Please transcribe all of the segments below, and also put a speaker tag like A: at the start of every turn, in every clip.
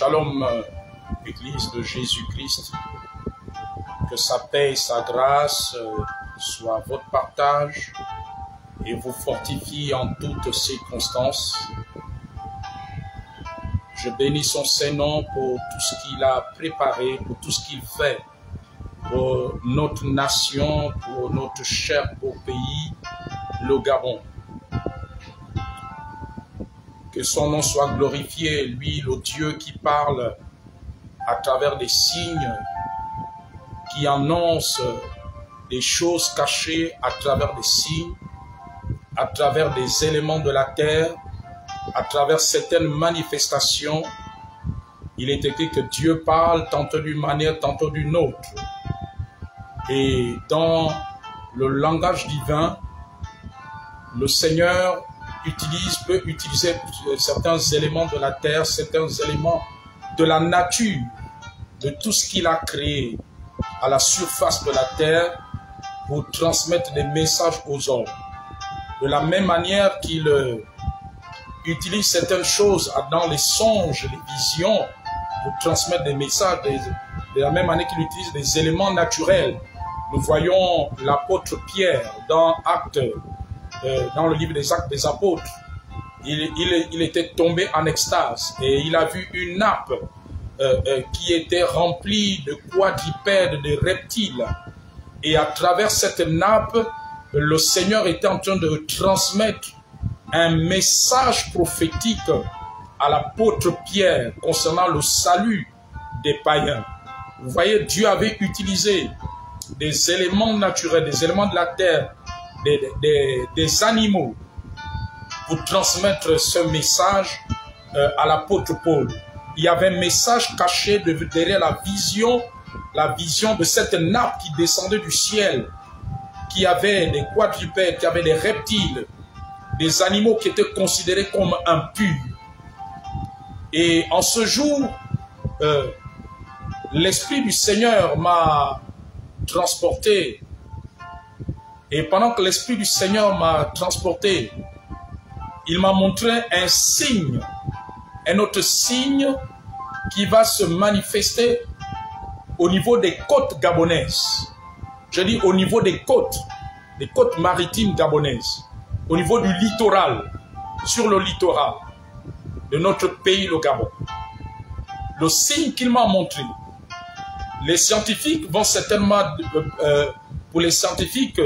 A: Shalom, Église de Jésus-Christ. Que sa paix et sa grâce soient votre partage et vous fortifie en toutes circonstances. Je bénis son Saint-Nom pour tout ce qu'il a préparé, pour tout ce qu'il fait pour notre nation, pour notre cher beau pays, le Gabon. Que son nom soit glorifié, lui, le Dieu qui parle à travers des signes, qui annonce des choses cachées à travers des signes, à travers des éléments de la terre, à travers certaines manifestations. Il est écrit que Dieu parle tantôt d'une manière, tantôt d'une autre. Et dans le langage divin, le Seigneur peut utiliser certains éléments de la terre, certains éléments de la nature, de tout ce qu'il a créé à la surface de la terre pour transmettre des messages aux hommes. De la même manière qu'il utilise certaines choses dans les songes, les visions, pour transmettre des messages, de la même manière qu'il utilise des éléments naturels. Nous voyons l'apôtre Pierre dans dans le livre des Actes des Apôtres. Il était tombé en extase et il a vu une nappe qui était remplie de quadrupèdes, de reptiles. Et à travers cette nappe, le Seigneur était en train de transmettre un message prophétique à l'apôtre Pierre concernant le salut des païens. Vous voyez, Dieu avait utilisé des éléments naturels, des éléments de la terre, des animaux pour transmettre ce message à l'apôtre Paul. Il y avait un message caché derrière la vision de cette nappe qui descendait du ciel, qui avait des quadrupèdes, qui avait des reptiles, des animaux qui étaient considérés comme impurs. Et en ce jour, l'Esprit du Seigneur m'a transporté. Et pendant que l'Esprit du Seigneur m'a transporté, il m'a montré un signe, un autre signe qui va se manifester au niveau des côtes gabonaises. Je dis au niveau des côtes maritimes gabonaises, au niveau du littoral, sur le littoral de notre pays, le Gabon. Le signe qu'il m'a montré, les scientifiques vont certainement, pour les scientifiques,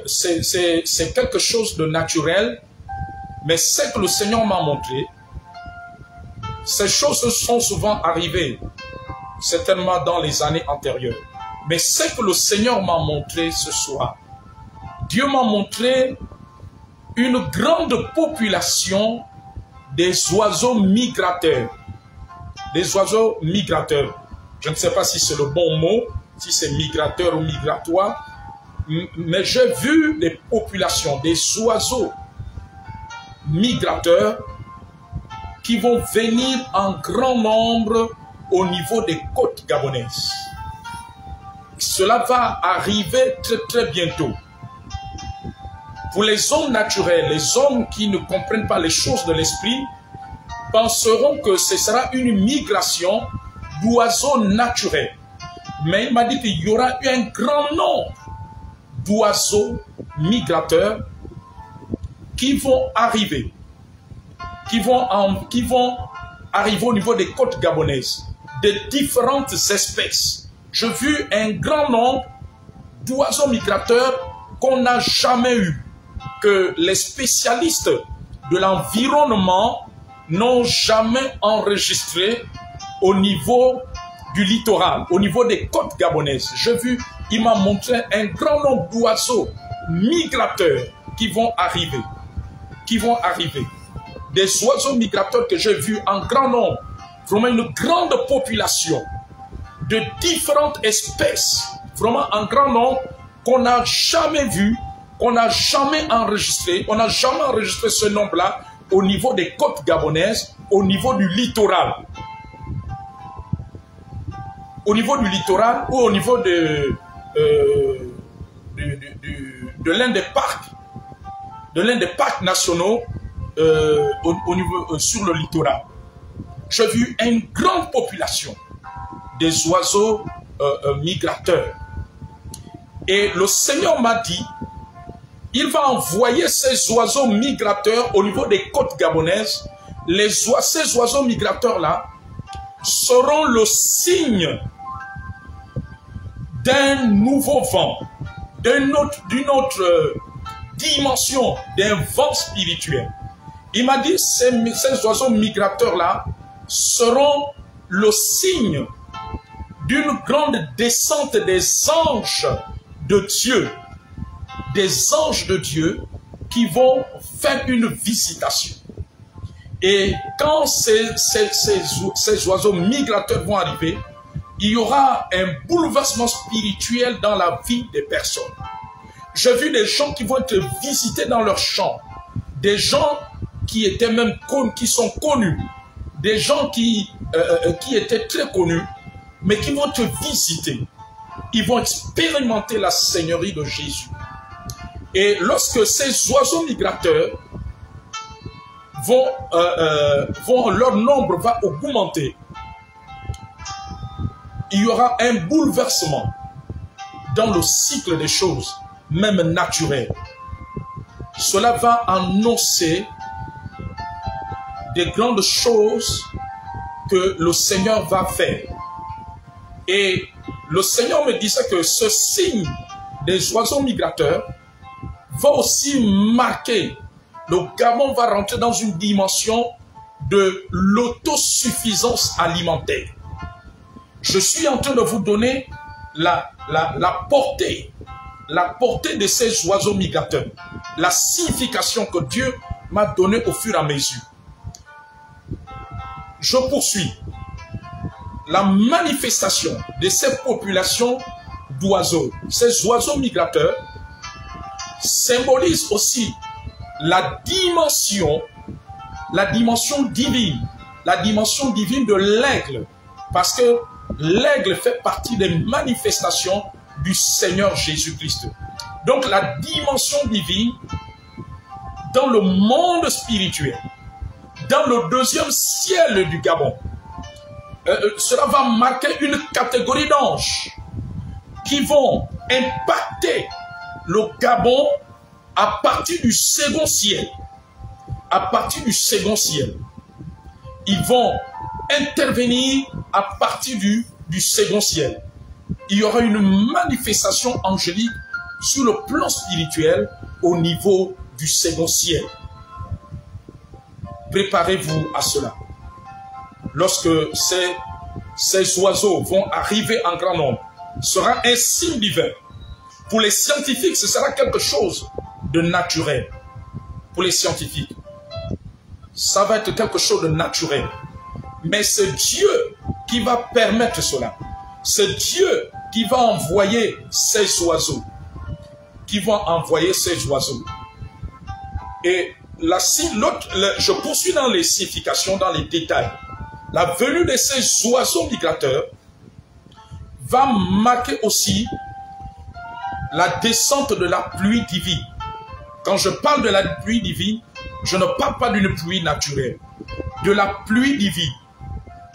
A: c'est quelque chose de naturel, mais ce que le Seigneur m'a montré, ces choses sont souvent arrivées, certainement dans les années antérieures. Mais ce que le Seigneur m'a montré ce soir, Dieu m'a montré une grande population des oiseaux migrateurs. Des oiseaux migrateurs. Je ne sais pas si c'est le bon mot, si c'est migrateur ou migratoire, mais j'ai vu des populations, des oiseaux migrateurs qui vont venir en grand nombre au niveau des côtes gabonaises. Cela va arriver très très bientôt. Pour les hommes naturels, les hommes qui ne comprennent pas les choses de l'esprit, penseront que ce sera une migration d'oiseaux naturels. Mais il m'a dit qu'il y aura eu un grand nombre d'oiseaux migrateurs qui vont arriver, qui vont arriver au niveau des côtes gabonaises, de différentes espèces. J'ai vu un grand nombre d'oiseaux migrateurs qu'on n'a jamais eu, que les spécialistes de l'environnement n'ont jamais enregistré au niveau du littoral, au niveau des côtes gabonaises. J'ai vu, il m'a montré un grand nombre d'oiseaux migrateurs qui vont arriver. Des oiseaux migrateurs que j'ai vus en grand nombre, vraiment une grande population de différentes espèces, vraiment en grand nombre qu'on n'a jamais vu, qu'on n'a jamais enregistré. On n'a jamais enregistré ce nombre-là au niveau des côtes gabonaises, au niveau du littoral. Au niveau du littoral ou au niveau de l'un des parcs nationaux au niveau, sur le littoral. j'ai vu une grande population des oiseaux migrateurs. Et le Seigneur m'a dit, il va envoyer ces oiseaux migrateurs au niveau des côtes gabonaises. Ces oiseaux migrateurs-là seront le signe d'un nouveau vent, d'une autre dimension, d'un vent spirituel. Il m'a dit, ces oiseaux migrateurs-là seront le signe d'une grande descente des anges de Dieu. Des anges de Dieu qui vont faire une visitation. Et quand ces oiseaux migrateurs vont arriver, il y aura un bouleversement spirituel dans la vie des personnes. J'ai vu des gens qui vont être visités dans leur champ, des gens qui étaient même qui sont connus, des gens qui étaient très connus, mais qui vont te visiter. Ils vont expérimenter la Seigneurie de Jésus. Et lorsque ces oiseaux migrateurs leur nombre va augmenter, il y aura un bouleversement dans le cycle des choses, même naturelles. Cela va annoncer des grandes choses que le Seigneur va faire. Et le Seigneur me disait que ce signe des oiseaux migrateurs va aussi marquer. Le Gabon va rentrer dans une dimension de l'autosuffisance alimentaire. Je suis en train de vous donner la portée de ces oiseaux migrateurs, la signification que Dieu m'a donnée au fur et à mesure. Je poursuis. La manifestation de ces populations d'oiseaux, ces oiseaux migrateurs, symbolise aussi la dimension divine de l'aigle, parce que l'aigle fait partie des manifestations du Seigneur Jésus-Christ. Donc la dimension divine dans le monde spirituel, dans le deuxième ciel du Gabon, cela va marquer une catégorie d'anges qui vont impacter le Gabon à partir du second ciel. À partir du second ciel. Ils vont intervenir à partir du second ciel. Il y aura une manifestation angélique sur le plan spirituel au niveau du second ciel. Préparez-vous à cela. Lorsque ces oiseaux vont arriver en grand nombre, ce sera un signe divin. Pour les scientifiques, ce sera quelque chose de naturel. Pour les scientifiques, ça va être quelque chose de naturel. Mais c'est Dieu qui va permettre cela. C'est Dieu qui va envoyer ces oiseaux. Et je poursuis dans les significations, dans les détails. La venue de ces oiseaux migrateurs va marquer aussi la descente de la pluie divine. Quand je parle de la pluie divine, je ne parle pas d'une pluie naturelle, de la pluie divine.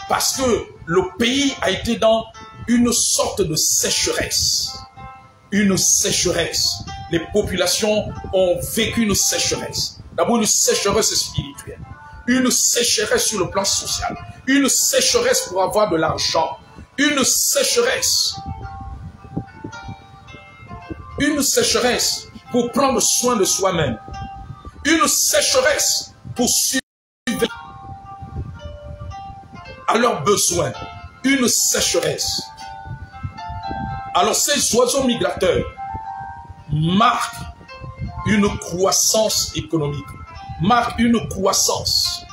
A: Parce que le pays a été dans une sorte de sécheresse. Une sécheresse. Les populations ont vécu une sécheresse. D'abord une sécheresse spirituelle. Une sécheresse sur le plan social. Une sécheresse pour avoir de l'argent. Une sécheresse. Une sécheresse pour prendre soin de soi-même. Une sécheresse pour suivre à leurs besoins. Une sécheresse. Alors ces oiseaux migrateurs marquent une croissance économique, marquent une croissance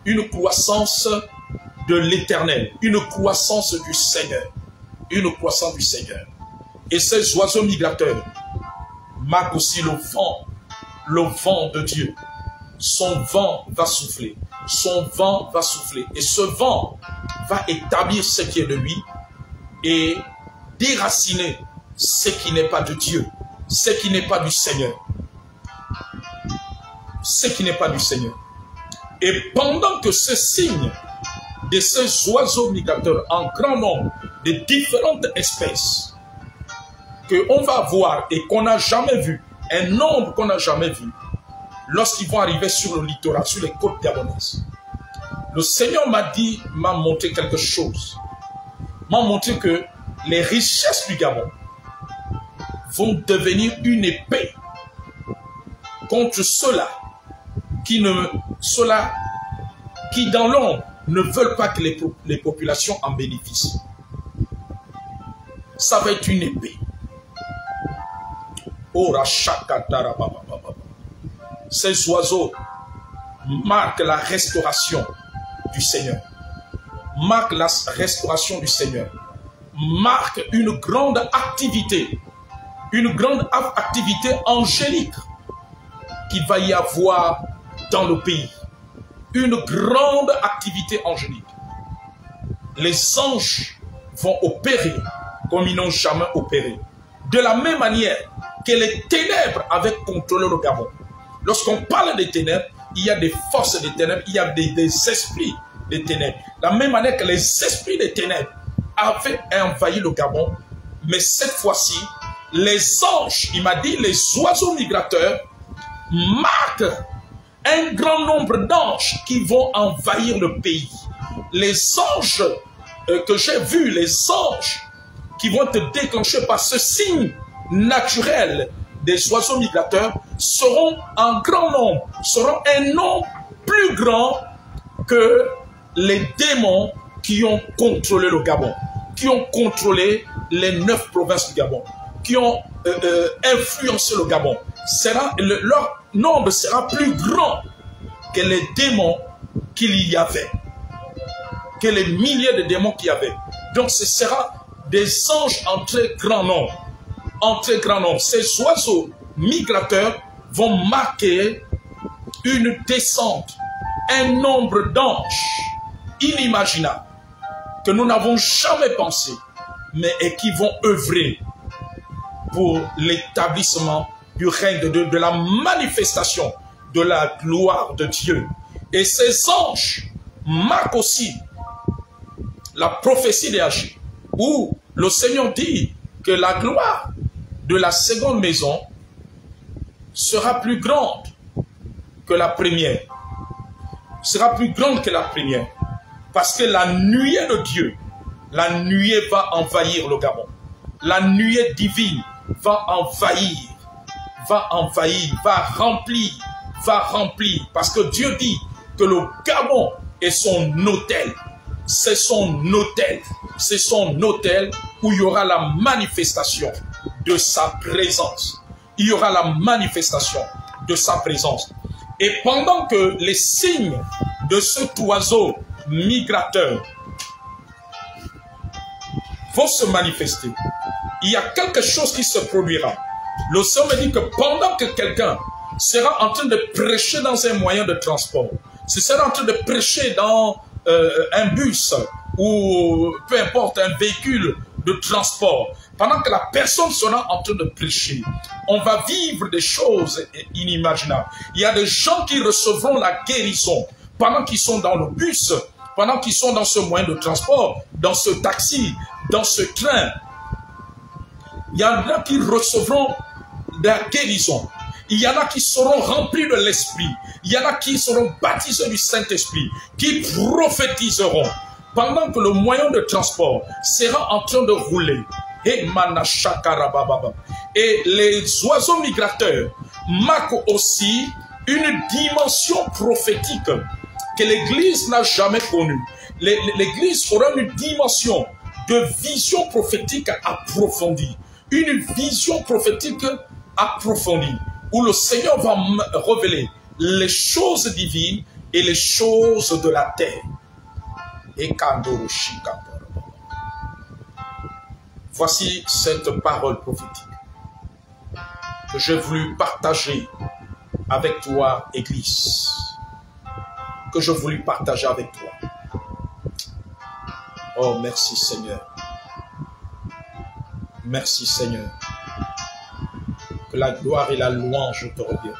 A: de l'éternel, une croissance du Seigneur, une croissance du Seigneur. Et ces oiseaux migrateurs marquent aussi le vent de Dieu. Son vent va souffler, son vent va souffler. Et ce vent va établir ce qui est de lui et déraciner ce qui n'est pas de Dieu, ce qui n'est pas du Seigneur. Ce qui n'est pas du Seigneur. Et pendant que ce signe de ces oiseaux migrateurs en grand nombre, de différentes espèces, qu'on va voir et qu'on n'a jamais vu, un nombre qu'on n'a jamais vu, lorsqu'ils vont arriver sur le littoral, sur les côtes gabonaises. Le Seigneur m'a montré quelque chose. M'a montré que les richesses du Gabon vont devenir une épée contre ceux-là qui dans l'ombre ne veulent pas que les populations en bénéficient. Ça va être une épée. Ces oiseaux marquent la restauration du Seigneur. Marquent la restauration du Seigneur. Marquent une grande activité angélique qu'il va y avoir dans le pays. Une grande activité angélique. Les anges vont opérer comme ils n'ont jamais opéré. De la même manière que les ténèbres avaient contrôlé le Gabon. Lorsqu'on parle des ténèbres, il y a des forces des ténèbres, il y a des esprits des ténèbres. De la même manière que les esprits des ténèbres avaient envahi le Gabon, mais cette fois-ci, les anges, il m'a dit, les oiseaux migrateurs marquent un grand nombre d'anges qui vont envahir le pays. Les anges que j'ai vus, les anges qui vont te déclencher par ce signe naturel des oiseaux migrateurs seront en grand nombre, seront un nombre plus grand que les démons qui ont contrôlé le Gabon, qui ont contrôlé les 9 provinces du Gabon, qui ont influencé le Gabon. Leur nombre sera plus grand que les démons qu'il y avait, que les milliers de démons qu'il y avait. Donc ce sera des anges en très grand nombre. En très grand nombre. Ces oiseaux migrateurs vont marquer une descente, un nombre d'anges inimaginables que nous n'avons jamais pensé, mais et qui vont œuvrer pour l'établissement du règne de Dieu, de la manifestation de la gloire de Dieu. Et ces anges marquent aussi la prophétie d'Agé, où le Seigneur dit que la gloire de la seconde maison sera plus grande que la première. Sera plus grande que la première. Parce que la nuée de Dieu, la nuée va envahir le Gabon. La nuée divine va envahir, va remplir. Parce que Dieu dit que le Gabon est son autel. C'est son autel. C'est son autel où il y aura la manifestation de sa présence. Il y aura la manifestation de sa présence. Et pendant que les signes de cet oiseau migrateur vont se manifester, il y a quelque chose qui se produira. Le Seigneur me dit que pendant que quelqu'un sera en train de prêcher dans un moyen de transport, ce sera en train de prêcher dans un bus ou peu importe, un véhicule de transport, pendant que la personne sera en train de prêcher, on va vivre des choses inimaginables. Il y a des gens qui recevront la guérison pendant qu'ils sont dans le bus, pendant qu'ils sont dans ce moyen de transport, dans ce taxi, dans ce train. Il y en a qui recevront la guérison. Il y en a qui seront remplis de l'Esprit. Il y en a qui seront baptisés du Saint-Esprit, qui prophétiseront pendant que le moyen de transport sera en train de rouler. Et les oiseaux migrateurs marquent aussi une dimension prophétique que l'Église n'a jamais connue. L'Église aura une dimension de vision prophétique approfondie. Une vision prophétique approfondie, où le Seigneur va révéler les choses divines et les choses de la terre. Voici cette parole prophétique que j'ai voulu partager avec toi, Église. Que je voulais partager avec toi. Oh, merci Seigneur. Merci Seigneur. Que la gloire et la louange te reviennent.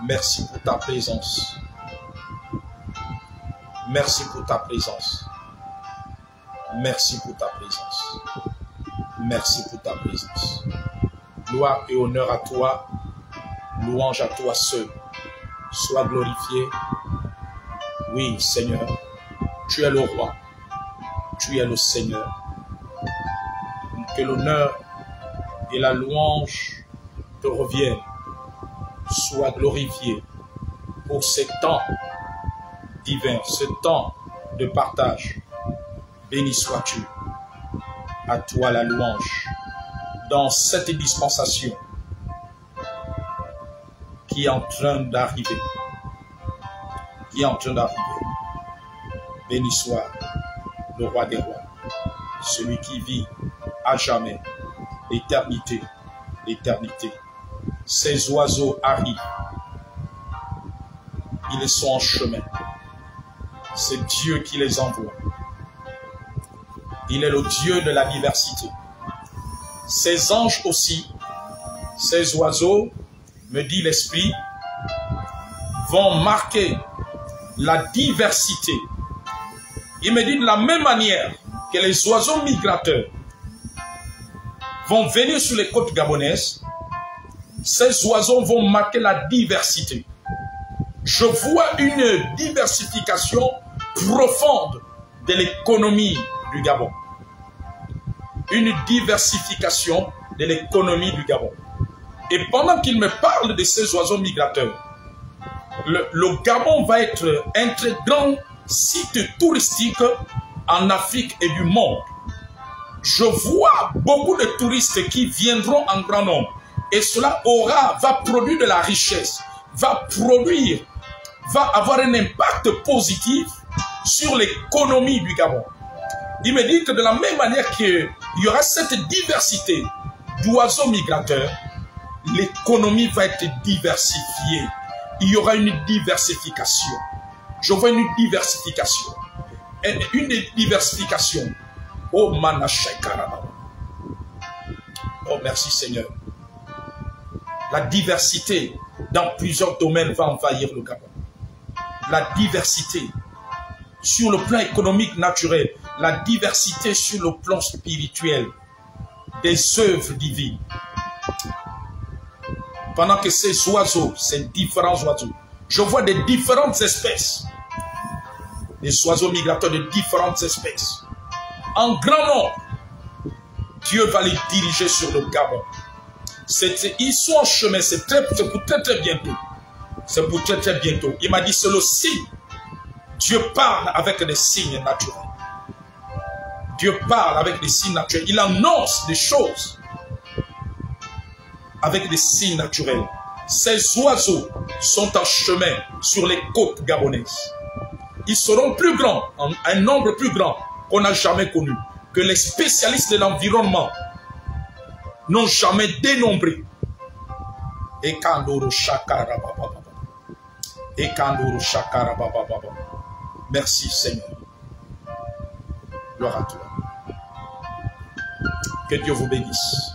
A: Merci pour ta présence. Merci pour ta présence. Merci pour ta présence. Merci pour ta présence. Gloire et honneur à toi. Louange à toi seul. Sois glorifié. Oui, Seigneur. Tu es le roi. Tu es le Seigneur. Que l'honneur et la louange te reviennent. Sois glorifié pour ce temps divin, ce temps de partage. Béni sois-tu. À toi la louange. Dans cette dispensation qui est en train d'arriver. Qui est en train d'arriver. Béni soit le roi des rois. Celui qui vit à jamais. L'éternité. L'éternité. Ces oiseaux arrivent. Ils sont en chemin. C'est Dieu qui les envoie. Il est le Dieu de la diversité. Ces anges aussi, ces oiseaux, me dit l'Esprit, vont marquer la diversité. Il me dit de la même manière que les oiseaux migrateurs vont venir sur les côtes gabonaises, ces oiseaux vont marquer la diversité. Je vois une diversification profonde de l'économie du Gabon. Une diversification de l'économie du Gabon. Et pendant qu'il me parle de ces oiseaux migrateurs, le Gabon va être un très grand site touristique en Afrique et du monde. Je vois beaucoup de touristes qui viendront en grand nombre. Et cela va produire de la richesse, va avoir un impact positif sur l'économie du Gabon. Il me dit que de la même manière qu'il y aura cette diversité d'oiseaux migrateurs, l'économie va être diversifiée. Il y aura une diversification. Je vois une diversification. Une diversification. Oh, Manashaikarababa. Oh, merci Seigneur. La diversité dans plusieurs domaines va envahir le Gabon. La diversité sur le plan économique naturel, la diversité sur le plan spirituel des œuvres divines. Pendant que ces oiseaux, ces différents oiseaux, je vois des différentes espèces, des oiseaux migrateurs de différentes espèces. En grand nombre, Dieu va les diriger sur le Gabon. Ils sont en chemin, c'est pour très bientôt. C'est pour très bientôt. Il m'a dit, c'est le signe. Dieu parle avec des signes naturels. Dieu parle avec des signes naturels. Il annonce des choses avec des signes naturels. Ces oiseaux sont en chemin sur les côtes gabonaises. Ils seront plus grands, un nombre plus grand qu'on n'a jamais connu, que les spécialistes de l'environnement n'ont jamais dénombré. Et Kandoro Shakara Baba. Et Kandoro Shakara Baba. Merci Seigneur. Gloire à toi. Que Dieu vous bénisse.